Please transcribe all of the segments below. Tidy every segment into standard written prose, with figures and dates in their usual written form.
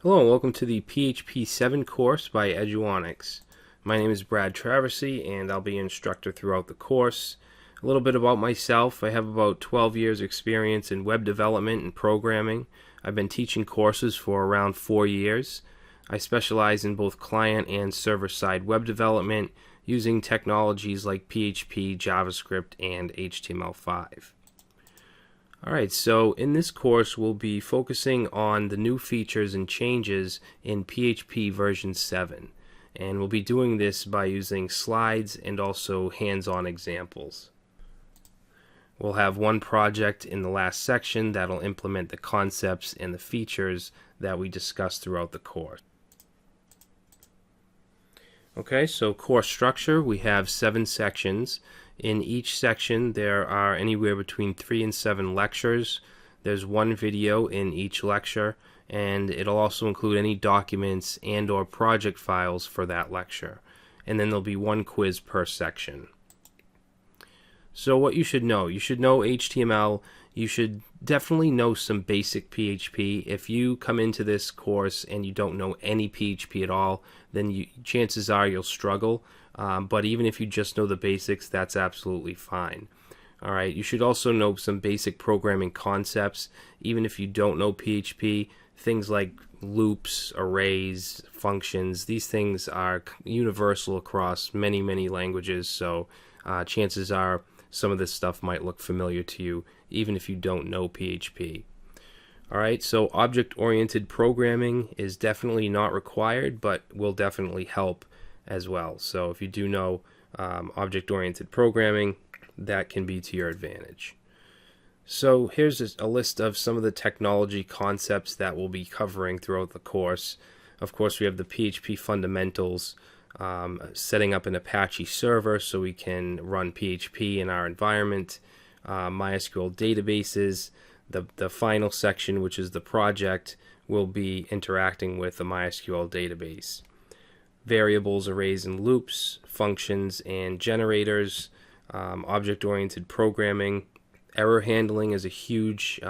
Hello and welcome to the PHP 7 course by Eduonix. My name is Brad Traversy and I'll be your instructor throughout the course. A little bit about myself. I have about 12 years experience in web development and programming. I've been teaching courses for around 4 years. I specialize in both client and server-side web development using technologies like PHP, JavaScript, and HTML5. Alright, so in this course we'll be focusing on the new features and changes in PHP version 7. And we'll be doing this by using slides and also hands-on examples. We'll have one project in the last section that'll implement the concepts and the features that we discussed throughout the course. Okay, so course structure, we have 7 sections. In each section there are anywhere between 3 and 7 lectures. There's one video in each lecture, and it'll also include any documents and or project files for that lecture. And then there'll be one quiz per section. So what you should know HTML, you should definitely know some basic PHP. If you come into this course and you don't know any PHP at all, then chances are you'll struggle. But even if you just know the basics, that's absolutely fine. Alright, you should also know some basic programming concepts. Even if you don't know PHP, things like loops, arrays, functions, these things are universal across many languages, so chances are some of this stuff might look familiar to you even if you don't know PHP. Alright, so object-oriented programming is definitely not required, but will definitely help as well. So if you do know object-oriented programming, that can be to your advantage. So here's a list of some of the technology concepts that we'll be covering throughout the course. Of course, we have the PHP fundamentals, setting up an Apache server so we can run PHP in our environment, MySQL databases. The final section, which is the project, will be interacting with the MySQL database. Variables, arrays, and loops, functions and generators, object-oriented programming. Error handling is a huge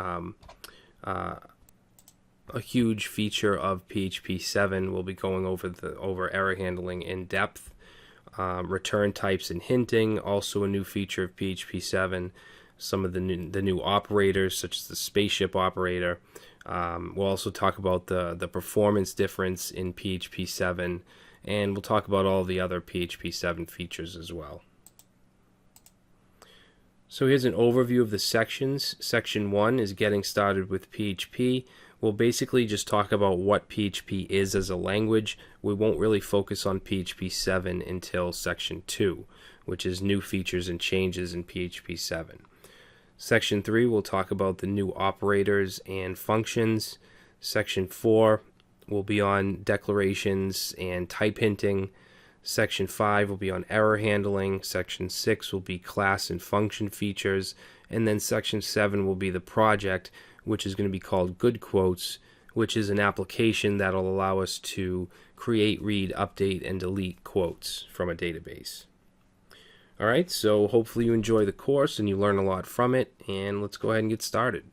feature of PHP 7. We'll be going over error handling in depth. Return types and hinting, also a new feature of PHP 7. Some of the new operators, such as the spaceship operator. We'll also talk about the performance difference in PHP 7, and we'll talk about all the other PHP 7 features as well. So here's an overview of the sections. Section 1 is getting started with PHP. We'll basically just talk about what PHP is as a language. We won't really focus on PHP 7 until Section 2, which is new features and changes in PHP 7. Section 3 will talk about the new operators and functions. Section 4 will be on declarations and type hinting. Section 5 will be on error handling. Section 6 will be class and function features. And then Section 7 will be the project, which is going to be called Good Quotes, which is an application that will allow us to create, read, update, and delete quotes from a database. Alright, so hopefully you enjoy the course and you learn a lot from it, and let's go ahead and get started.